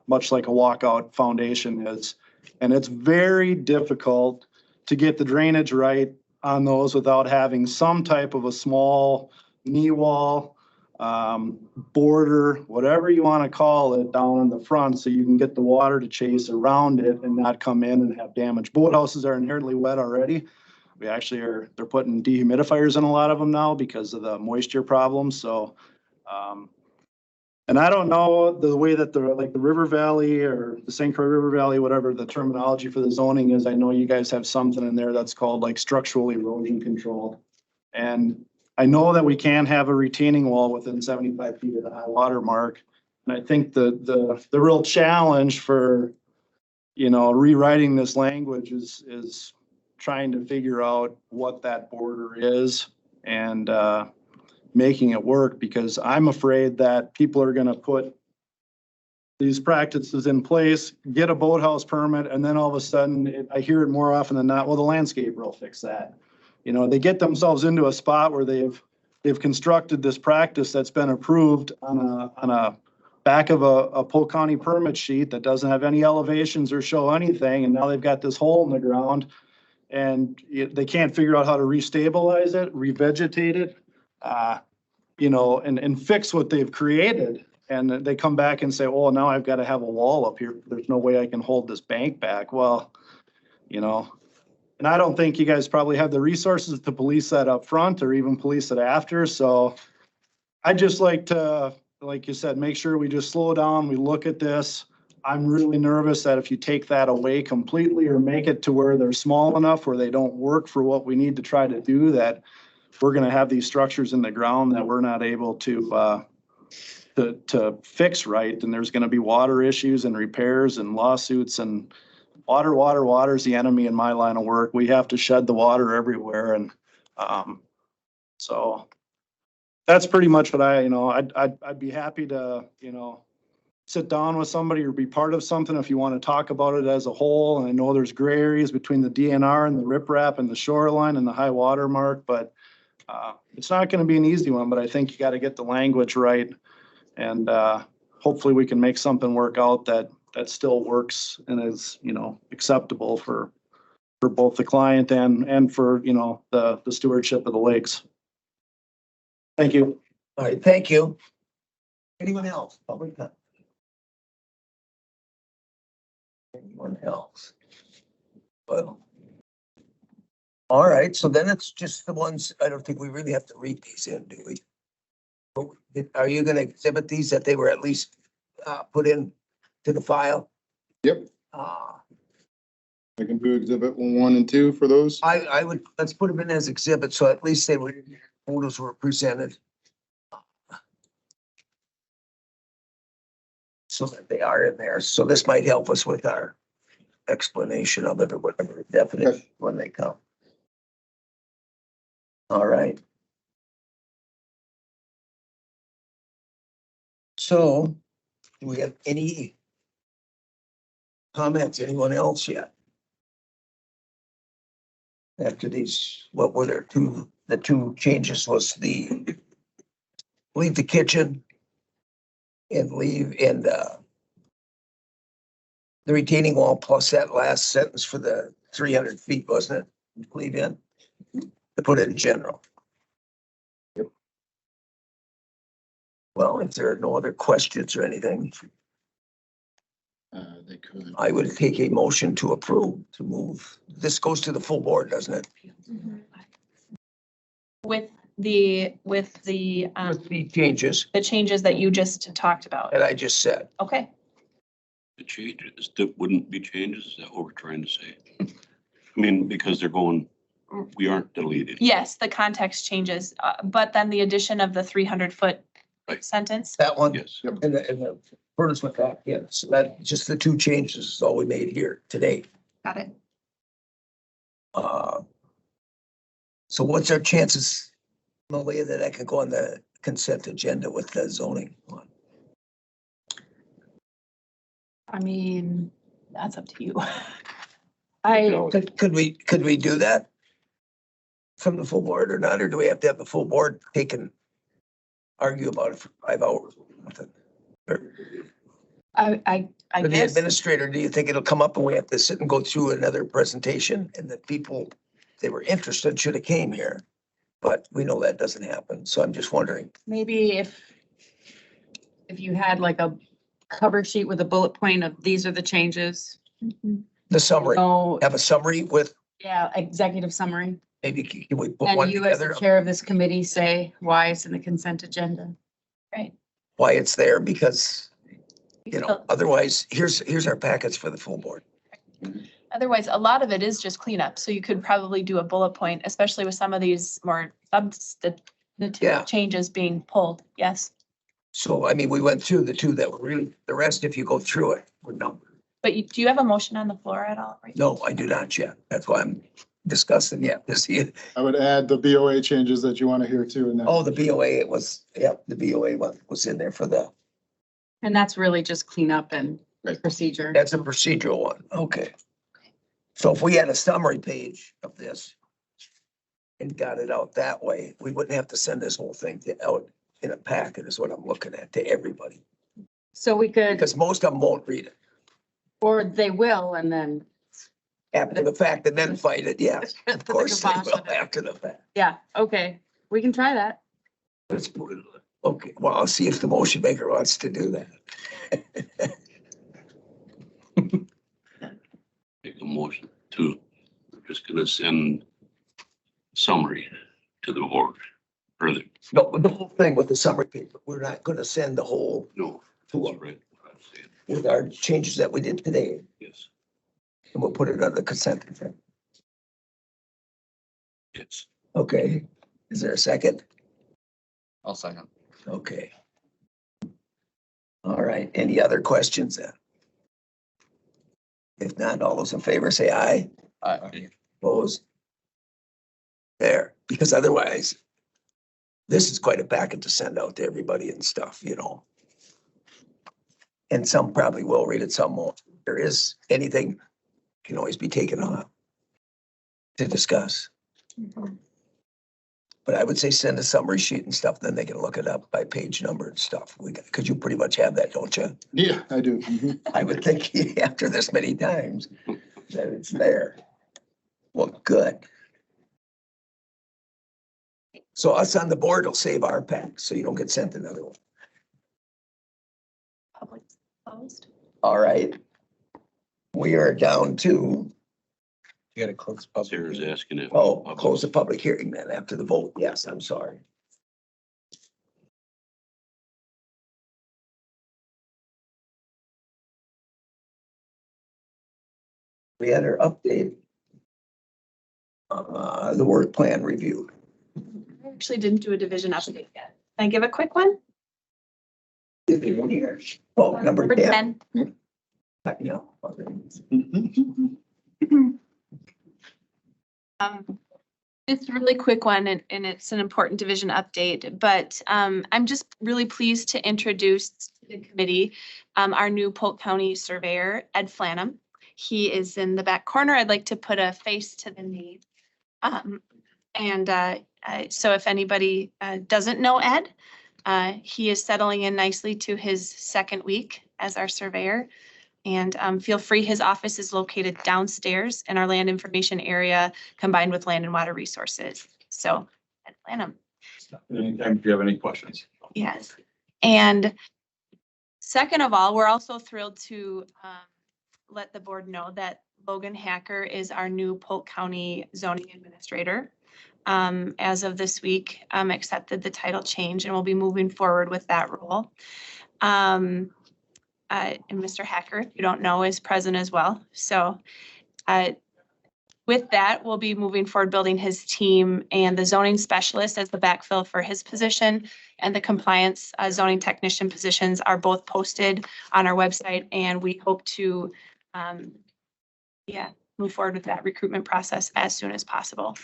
Much like a walkout foundation is. And it's very difficult to get the drainage right on those without having some type of a small knee wall, border, whatever you want to call it, down in the front so you can get the water to chase around it and not come in and have damage. Boathouses are inherently wet already. We actually they're putting dehumidifiers in a lot of them now because of the moisture problems. So, and I don't know the way that the River Valley or the St. Croix River Valley, whatever the terminology for the zoning is. I know you guys have something in there that's called like structural erosion control. And I know that we can have a retaining wall within 75 feet of the high water mark. And I think the real challenge for, rewriting this language is trying to figure out what that border is and making it work, because I'm afraid that people are gonna put these practices in place, get a boathouse permit, and then all of a sudden, I hear it more often than not, well, the landscaper will fix that. They get themselves into a spot where they've constructed this practice that's been approved on a back of a Polk County permit sheet that doesn't have any elevations or show anything, and now they've got this hole in the ground, and they can't figure out how to restabilize it, revegetate it, and fix what they've created. And they come back and say, oh, now I've got to have a wall up here. There's no way I can hold this bank back. Well, and I don't think you guys probably have the resources to police that up front or even police it after. So I'd just like to, like you said, make sure we just slow down. We look at this. I'm really nervous that if you take that away completely or make it to where they're small enough where they don't work for what we need to try to do, that we're going to have these structures in the ground that we're not able to fix right. And there's going to be water issues and repairs and lawsuits, and water is the enemy in my line of work. We have to shed the water everywhere. And so that's pretty much what I'd be happy to, sit down with somebody or be part of something if you want to talk about it as a whole. And I know there's gray areas between the DNR and the riprap and the shoreline and the high water mark, but it's not going to be an easy one. But I think you got to get the language right, and hopefully we can make something work out that still works and is, acceptable for both the client and for, the stewardship of the lakes. Thank you. All right, thank you. Anyone else? Public comment? Anyone else? Well, all right, so then it's just the ones, I don't think we really have to read these in, do we? But are you gonna exhibit these that they were at least put in to the file? Yep, I can do exhibit 1 and 2 for those. I would, let's put them in as exhibits, so at least photos were presented. So that they are in there. So this might help us with our explanation of it or whatever definition when they come. All right. So do we have any comments? Anyone else yet? After these, what were there the two changes was leave the kitchen and the retaining wall plus that last sentence for the 300 feet, wasn't it? Leave in, to put it in general. Yep. Well, if there are no other questions or anything, They could. I would take a motion to approve, to move. This goes to the full board, doesn't it? With the With the changes the changes that you just talked about. that I just said. Okay. The changes that wouldn't be changes, is that what we're trying to say? I mean, because they're going, we aren't deleting. Yes, the context changes, but then the addition of the 300-foot Right. sentence. That one? Yes. And the furnace went back, yeah, so that, just the two changes is all we made here today. Got it. So what's our chances, Malia, that I can go on the consent agenda with the zoning one? I mean, that's up to you. Could we do that from the full board or not, or do we have to have the full board argue about it for 5 hours? I For the guess, administrator, do you think it'll come up and we have to sit and go through another presentation, and that people, they were interested, should have came here? but we know that doesn't happen. So I'm just wondering. Maybe if you had like a cover sheet with a bullet point of these are the changes. The summary, Oh, have a summary with, yeah, executive summary. maybe can we put And one you as the together? chair of this committee say why it's in the consent agenda. Right. Why it's there, because, you know, otherwise, here's our packets for the full board. Otherwise, a lot of it is just cleanup. So you could probably do a bullet point, especially with some of these more substantive Yeah. changes being pulled. Yes. So, I mean, we went through the two that were really, the rest, if you go through it, were numbered. But do you have a motion on the floor at all? Right? No, I do not yet. That's why I'm discussing yet to see it. I would add the BOA changes that you want to hear too. In that. Oh, the BOA, it was, yep, the BOA one was in there for the, And that's really just cleanup and procedure. that's a procedural one. Okay. So if we had a summary page of this and got it out that way, we wouldn't have to send this whole thing out in a packet is what I'm looking at to everybody. So we could, Because most of them won't read it or they will, and then, after the fact and then fight it. Yeah, of course they will Kibosh. after the fact. yeah, okay, we can try that. Let's put it, okay, well, I'll see if the motion maker wants to do that. Make a motion to, we're just gonna send summary to the board. Further, No, the whole thing with the summary paper, we're not gonna send the whole no, to that's them right. What I'm saying. with our changes that we did today, Yes, and we'll put it on the consent agenda. yes. Okay, is there a second? I'll second. Okay. All right, any other questions then? If not, all those in favor say aye. Aye. Opposed? There, because otherwise, this is quite a packet to send out to everybody and stuff, you know. And some probably will read it, some won't. There is anything can always be taken off to discuss. But I would say send a summary sheet and stuff, then they can look it up by page number and stuff. Because you pretty much have that, don't you? Yeah, I do. Mhm. I would think after this many times that it's there. Well, good. So us on the board will save our pack, so you don't get sent another one. Public closed. All right. We are down to, You gotta close public. Sarah's hearing. asking if. close the public hearing then after the vote. Yes, I'm sorry. We had our update. The work plan review. I actually didn't do a division update yet. Can I give a quick one? Oh, number 10. 10. Yeah. It's a really quick one and it's an important division update, but I'm just really pleased to introduce to the committee our new Polk County surveyor, Ed Flanham. He is in the back corner. I'd like to put a face to the name. So if anybody doesn't know Ed, he is settling in nicely to his second week as our surveyor. And feel free, his office is located downstairs in our land information area combined with land and water resources. So Ed Flanham. Anytime if you have any questions. Yes. And second of all, we're also thrilled to let the board know that Logan Hacker is our new Polk County zoning administrator. As of this week, accepted the title change and will be moving forward with that role. And Mr. Hacker, if you don't know, is present as well. So with that, we'll be moving forward, building his team and the zoning specialist as the backfill for his position, and the compliance zoning technician positions are both posted on our website, and we hope to move forward with that recruitment process as soon as possible.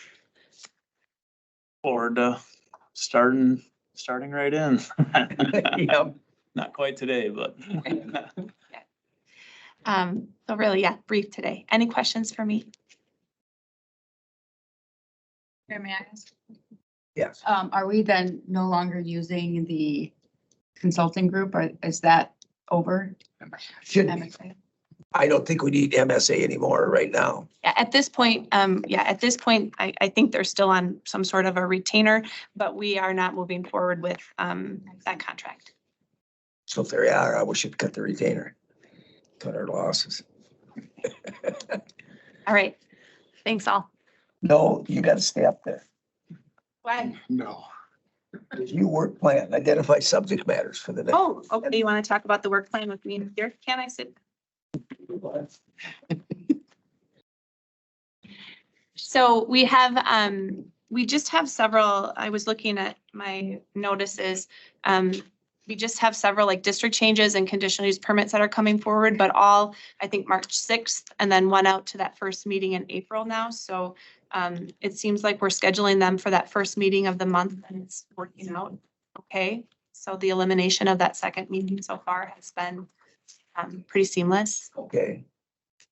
Forward to starting right in. Yep. Not quite today, but. So really, brief today. Any questions for me? May I ask? Yes. Are we then no longer using the consulting group, or is that over? Should I'm be. excited. I don't think we need MSA anymore right now. Yeah, at this point, I think they're still on some sort of a retainer, but we are not moving forward with, that contract. So if they are, I wish you'd cut the retainer. Cut our losses. All right. Thanks all. No, you gotta stay up there. Why? No. You work plan, identify subject matters for the next. Oh, okay. You want to talk about the work plan with me here? Can I sit? So we have, we just have several, I was looking at my notices. We just have several like district changes and conditional use permits that are coming forward, but all, I think, March 6th, and then one out to that first meeting in April now. So it seems like we're scheduling them for that first meeting of the month, and it's working out okay. So the elimination of that second meeting so far has been pretty seamless. Okay.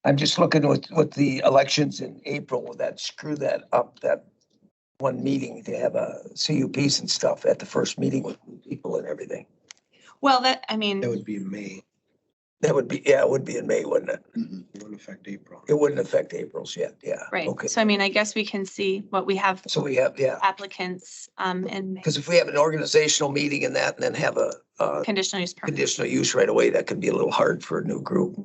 I'm just looking with the elections in April, will that screw that up, that one meeting to have a CUPs and stuff at the first meeting with people and everything? Well, that, I mean. That would be in May. That would be, yeah, it would be in May, wouldn't it? It wouldn't affect April. It wouldn't affect April's yet, yeah. Right. Okay. So I mean, I guess we can see what we have So we have, yeah, applicants and because if we have an organizational meeting in that and then have a conditional use permit. conditional use right away, that could be a little hard for a new group.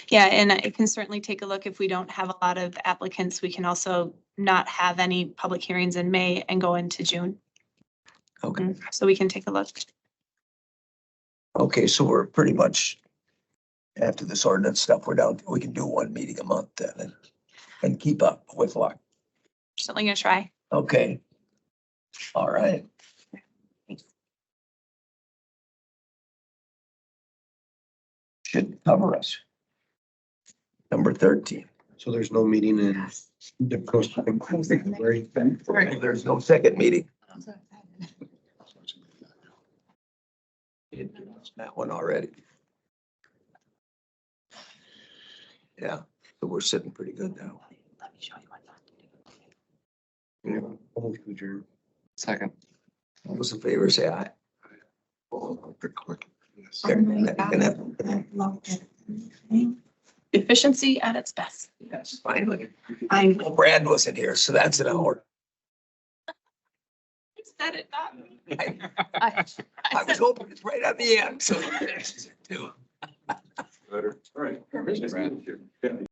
Yeah, and I can certainly take a look. If we don't have a lot of applicants, we can also not have any public hearings in May and go into June. Okay. So we can take a look. Okay, so we're pretty much, after this ordinance stuff, we're down, we can do one meeting a month then and keep up with luck. Certainly gonna try. Okay. All right. Should cover us. Number 13. So there's no meeting in the first. There's no second meeting. That one already. Yeah, so we're sitting pretty good now. Let me show you what. Second. All those in favor say aye. Efficiency at its best. Yes, finally. I Brad wasn't here, so that's an hour. said it, not me. I was hoping it's right on the end, so. Better. All right.